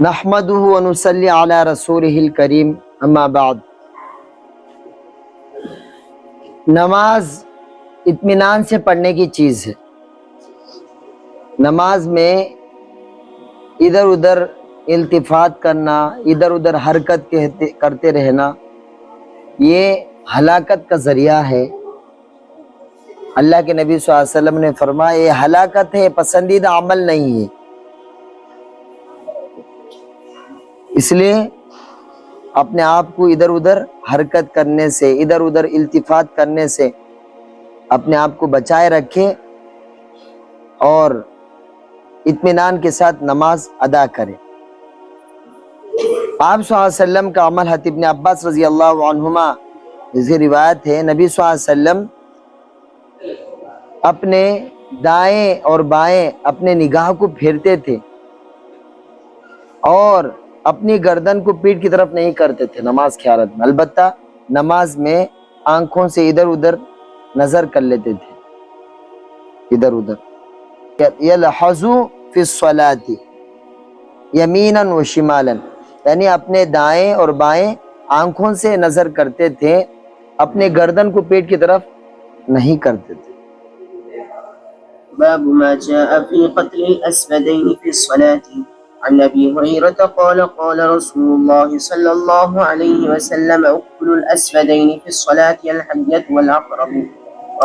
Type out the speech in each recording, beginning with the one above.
نحمده ونصلي على رسوله الکریم اما بعد۔ نماز اطمینان سے پڑھنے کی چیز ہے۔ نماز میں ادھر ادھر التفات کرنا، ادھر ادھر حرکت کرتے رہنا، یہ ہلاکت کا ذریعہ ہے۔ اللہ کے نبی صلی اللہ علیہ وسلم نے فرمایا یہ ہلاکت ہے، پسندیدہ عمل نہیں ہے۔ اس لیے اپنے آپ کو ادھر ادھر حرکت کرنے سے، ادھر ادھر التفات کرنے سے اپنے آپ کو بچائے رکھے اور اطمینان کے ساتھ نماز ادا کرے۔ آپ صلی اللہ علیہ وسلم کا عمل حضرت ابن عباس رضی اللہ عنہما سے روایت ہے، نبی صلی اللہ علیہ وسلم اپنے دائیں اور بائیں اپنے نگاہ کو پھیرتے تھے اور اپنی گردن کو پیٹھ کی طرف نہیں کرتے تھے نماز کی حالت میں، البتہ نماز میں آنکھوں سے ادھر ادھر نظر کر لیتے تھے، ادھر ادھر۔ یلحظو فی الصلاۃ یمینا و شمالا، یعنی اپنے دائیں اور بائیں آنکھوں سے نظر کرتے تھے، اپنے گردن کو پیٹھ کی طرف نہیں کرتے تھے۔ باب ما جاء في قتل الأسودين في الصلاة. عن أبي هريرة قال قال رسول الله صلى الله عليه وسلم اقتلوا الأسودين في الصلاة الحية والعقرب.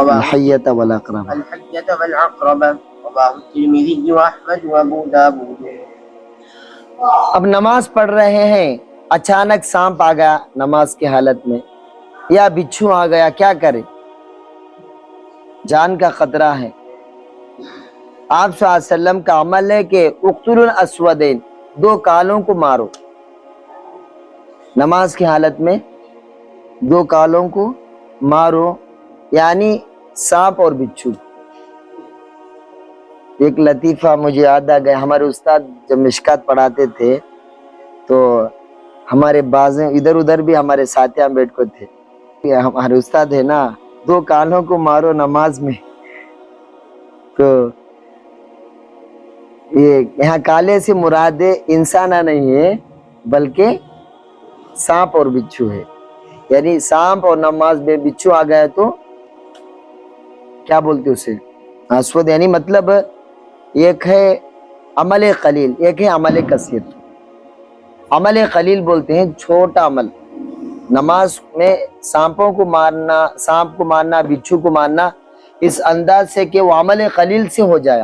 الحیۃ والعقرب، الحية والعقرب رواه الترمذي وأحمد وأبو داود۔ اب نماز پڑھ رہے ہیں، اچانک سانپ آ گیا نماز کی حالت میں یا بچھو آ گیا، کیا کرے؟ جان کا خطرہ ہے۔ آپ صلی اللہ علیہ وسلم کا عمل ہے کہ اقتلوا الاسودین، دو کالوں کو مارو۔ نماز کی حالت میں دو کالوں کو مارو، یعنی سانپ اور بچھو۔ ایک لطیفہ مجھے یاد آ گیا، ہمارے استاد جب مشکات پڑھاتے تھے تو ہمارے بازیں ادھر ادھر بھی ہمارے ساتھیاں بیٹھ کو تھے، ہمارے استاد ہے نا، دو کالوں کو مارو نماز میں، تو یہ یہاں کالے سے مراد انسانہ نہیں ہے بلکہ سانپ اور بچھو ہے، یعنی سانپ اور نماز میں بچھو آ گیا تو کیا بولتے اسے؟ اسود، یعنی مطلب ایک ہے عمل قلیل، ایک ہے عمل کثیر۔ عمل قلیل بولتے ہیں چھوٹا عمل، نماز میں سانپوں کو مارنا، سانپ کو مارنا، بچھو کو مارنا اس انداز سے کہ وہ عمل قلیل سے ہو جائے۔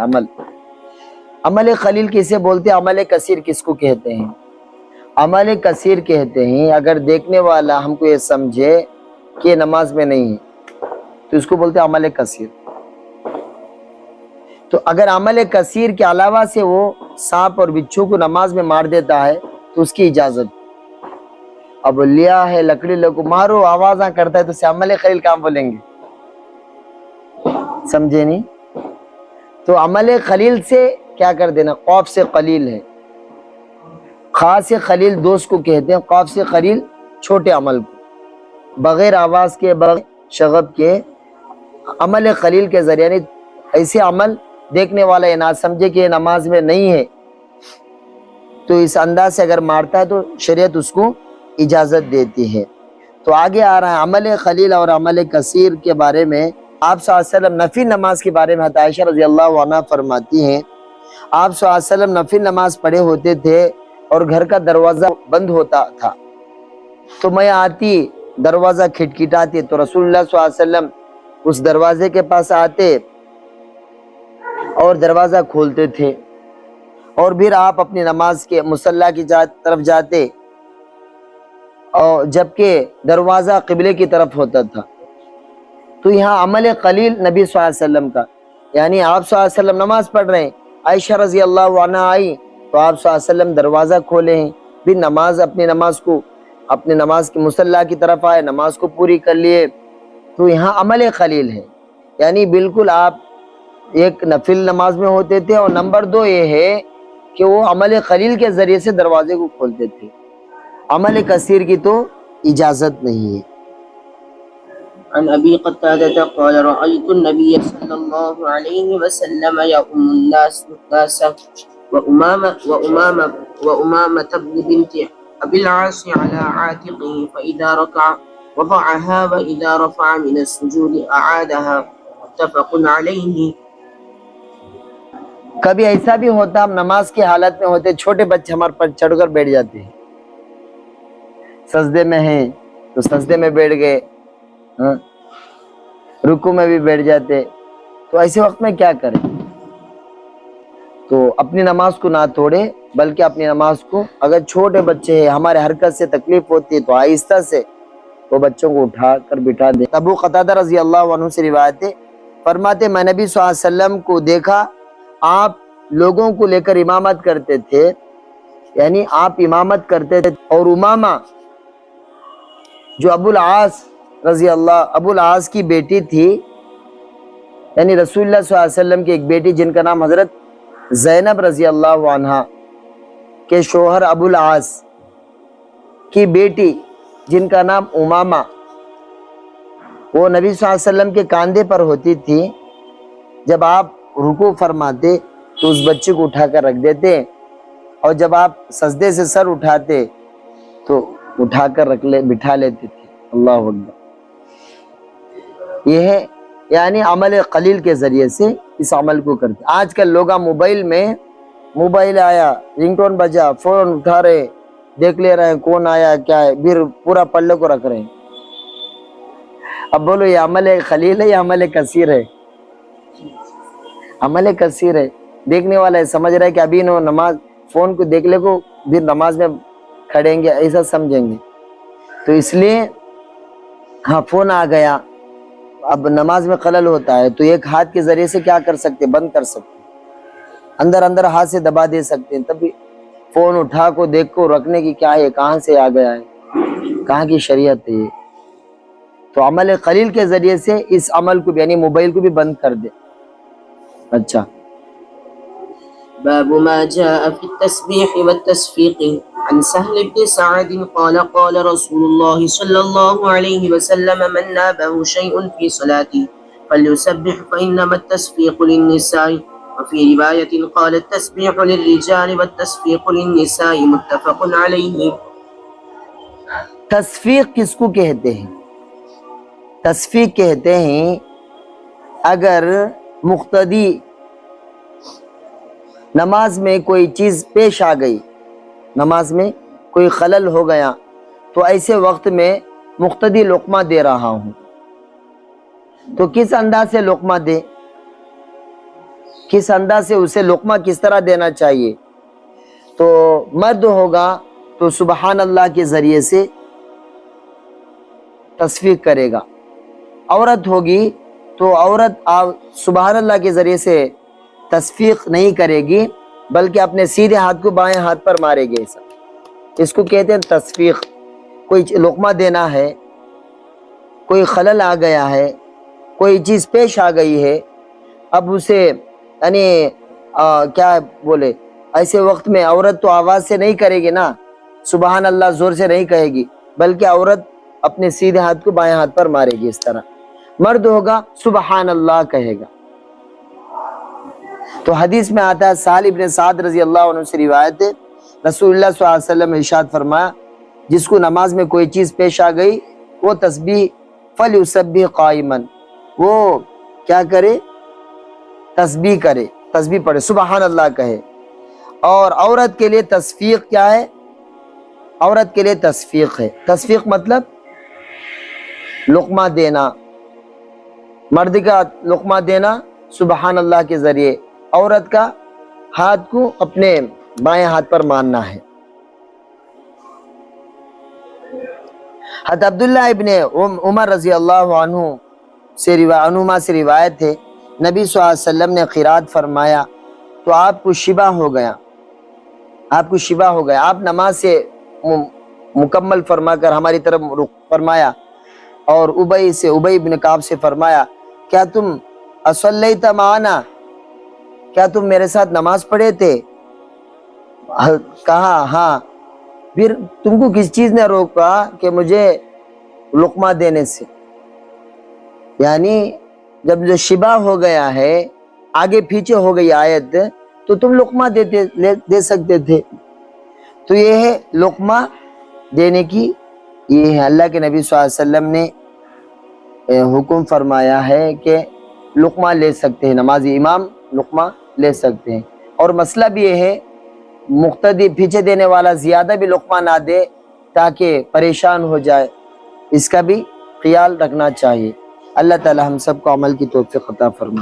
عمل قلیل کسے بولتے ہیں؟ عمل کثیر کس کو کہتے ہیں؟ عمل کثیر کہتے ہیں اگر دیکھنے والا ہم کو یہ سمجھے کہ نماز میں نہیں ہے تو اس کو بولتے ہیں عمل کثیر۔ تو اگر عمل کثیر کے علاوہ سے وہ سانپ اور بچھو کو نماز میں مار دیتا ہے تو اس کی اجازت۔ اب لیا ہے لکڑی لے کو مارو، آواز نہ کرتا ہے تو اسے عمل قلیل کام بولیں گے؟ سمجھے نہیں؟ تو عمل قلیل سے کیا کر دینا؟ قوف سے قلیل ہے، خاص سے قلیل دوست کو کہتے ہیں، قوف سے قلیل چھوٹے عمل کو، بغیر آواز کے، بغیر شغب کے عمل قلیل کے ذریعے، یعنی ایسے عمل دیکھنے والا یہ نہ سمجھے کہ یہ نماز میں نہیں ہے تو اس انداز سے اگر مارتا ہے تو شریعت اس کو اجازت دیتی ہے۔ تو آگے آ رہا ہے عمل قلیل اور عمل کثیر کے بارے میں۔ آپ صلی اللہ علیہ وسلم نفل نماز کے بارے میں حضرت عائشہ رضی اللہ عنہا فرماتی ہیں، آپ صلی اللہ علیہ وسلم نفل نماز پڑھے ہوتے تھے اور گھر کا دروازہ بند ہوتا تھا تو میں آتی، دروازہ کھٹکھٹاتی تو رسول اللہ صلی اللہ علیہ وسلم اس دروازے کے پاس آتے اور دروازہ کھولتے تھے، اور پھر آپ اپنی نماز کے مصلی کی طرف جاتے، اور جبکہ دروازہ قبلے کی طرف ہوتا تھا۔ تو یہاں عمل قلیل نبی صلی اللہ علیہ وسلم کا، یعنی آپ صلی اللہ علیہ وسلم نماز پڑھ رہے ہیں، عائشہ رضی اللہ عنہا آئی تو آپ صلی اللہ علیہ وسلم دروازہ کھولے ہیں، پھر اپنی نماز کی مصلی کی طرف آئے، نماز کو پوری کر لیے، تو یہاں عمل قلیل ہے، یعنی بالکل آپ ایک نفل نماز میں ہوتے تھے، اور نمبر دو یہ ہے کہ وہ عمل قلیل کے ذریعے سے دروازے کو کھولتے تھے، عمل کثیر کی تو اجازت نہیں ہے۔ عن أبي قتادة قال رأيت النبي صلى الله عليه وسلم يؤم الناس وأمامة بنت أبي العاص على عاتقه فإذا ركع وضعها وإذا رفع من السجود أعادها متفق عليه. کبھی ایسا بھی ہوتا ہم نماز کی حالت میں ہوتے چھوٹے بچے ہمارے پر چڑھ کر بیٹھ جاتے ہیں، سجدے میں ہیں تو سجدے میں بیٹھ گئے، رکوع میں بھی بیٹھ جاتے، تو ایسے وقت میں کیا کریں؟ تو اپنی نماز کو نہ توڑے، بلکہ اپنی نماز کو، اگر چھوٹے بچے ہیں ہمارے حرکت سے تکلیف ہوتی ہے تو آہستہ سے وہ بچوں کو اٹھا کر بٹھا دے. ابو قتادہ رضی اللہ عنہ سے روایت ہے، فرماتے میں نبی صلی اللہ علیہ وسلم کو دیکھا آپ لوگوں کو لے کر امامت کرتے تھے، یعنی آپ امامت کرتے تھے، اور امامہ جو ابو العاص کی بیٹی تھی، یعنی رسول اللہ صلی اللہ علیہ وسلم کی ایک بیٹی جن کا نام حضرت زینب رضی اللہ عنہ کے شوہر ابو العاص کی بیٹی جن کا نام امامہ، وہ نبی صلی اللہ علیہ وسلم کے کاندھے پر ہوتی تھی. جب آپ رکوع فرماتے تو اس بچے کو اٹھا کر رکھ دیتے، اور جب آپ سجدے سے سر اٹھاتے تو اٹھا کر بٹھا لیتے تھے. اللہ اکبر. یہ ہے یعنی عمل قلیل کے ذریعے سے اس عمل کو کرتے. آج کل لوگ موبائل آیا، رنگ ٹون بجا، فون اٹھا رہے، دیکھ لے رہے ہیں کون آیا کیا ہے، پھر پورا پلے کو رکھ رہے ہیں. اب بولو یہ عمل خلیل ہے یا عمل کثیر ہے؟ عمل کثیر ہے. دیکھنے والا ہے سمجھ رہا ہے کہ ابھی نو نماز فون کو دیکھ لے کو پھر نماز میں کھڑیں گے، ایسا سمجھیں گے. تو اس لیے ہاں فون آ گیا، اب نماز میں خلل ہوتا ہے تو ایک ہاتھ کے ذریعے سے کیا کر سکتے، بند کر سکتے، اندر ہاتھ سے دبا دے سکتے ہیں. تب بھی فون اٹھا کو دیکھ کو رکھنے کی کیا ہے، کہاں سے آ گیا ہے، کہاں کی شریعت ہے یہ. تو عمل قلیل کے ذریعے سے اس عمل کو بھی یعنی موبائل کو بھی بند کر دے. اچھا، باب ما جاء في التسبيح والتصفيق. عن سهل بن سعد قال قال رسول الله صلى الله عليه وسلم من نابه شيء في صلاته فليسبح فإنما التصفيق للنساء. وفي رواية قال التسبيح للرجال والتصفيق للنساء متفق عليه. تصفیق کس کو کہتے ہیں؟ تصفیق کہتے ہیں اگر مقتدی نماز میں کوئی چیز پیش آ گئی، نماز میں کوئی خلل ہو گیا، تو ایسے وقت میں مقتدی لقمہ دے رہا ہوں، تو کس انداز سے لقمہ دے، کس انداز سے اسے لقمہ کس طرح دینا چاہیے؟ تو مرد ہوگا تو سبحان اللہ کے ذریعے سے تصفیق کرے گا، عورت ہوگی تو عورت سبحان اللہ کے ذریعے سے تصفیق نہیں کرے گی، بلکہ اپنے سیدھے ہاتھ کو بائیں ہاتھ پر مارے گی. ایسا اس کو کہتے ہیں تصفیق. کوئی لقمہ دینا ہے، کوئی خلل آ گیا ہے، کوئی چیز پیش آ گئی ہے، اب اسے یعنی کیا بولے، ایسے وقت میں عورت تو آواز سے نہیں کرے گی نا، سبحان اللہ زور سے نہیں کہے گی، بلکہ عورت اپنے سیدھے ہاتھ کو بائیں ہاتھ پر مارے گی اس طرح. مرد ہوگا سبحان اللہ کہے گا. تو حدیث میں آتا ہے، سہل ابن سعد رضی اللہ عنہ سے روایت ہے، رسول اللہ صلی اللہ علیہ وسلم نے ارشاد فرمایا جس کو نماز میں کوئی چیز پیش آ گئی وہ تسبیح فلیسبح قائما، وہ کیا کرے، تسبیح کرے، تسبیح پڑھے، سبحان اللہ کہے. اور عورت کے لیے تصفیق کیا ہے؟ عورت کے لیے تصفیق ہے، تصفیق مطلب لقمہ دینا، مرد کا لقمہ دینا سبحان اللہ کے ذریعے، عورت کا ہاتھ کو اپنے بائیں ہاتھ پر مارنا ہے. حضرت عبداللہ ابن عمر رضی اللہ عنہما سے روایت ہے، نبی صلی اللہ علیہ وسلم نے قرات فرمایا تو آپ کو شبہ ہو گیا، آپ نماز سے مکمل فرما کر ہماری طرف رخ فرمایا، اور ابی بن کعب سے فرمایا کیا تم اصلیت معنا، کیا تم میرے ساتھ نماز پڑھے تھے؟ کہا ہاں. پھر تم کو کس چیز نے روکا کہ مجھے لقمہ دینے سے؟ یعنی جب جو شبہ ہو گیا ہے، آگے پیچھے ہو گئی آیت، تو تم لقمہ دے سکتے تھے. تو یہ ہے لقمہ دینے کی، یہ ہے اللہ کے نبی صلی اللہ علیہ وسلم نے حکم فرمایا ہے کہ لقمہ لے سکتے ہیں، نمازی امام لقمہ لے سکتے ہیں. اور مسئلہ بھی یہ ہے مقتدی پیچھے دینے والا زیادہ بھی لقمہ نہ دے تاکہ پریشان ہو جائے، اس کا بھی خیال رکھنا چاہیے. اللہ تعالی ہم سب کو عمل کی توفیق عطا فرمائے.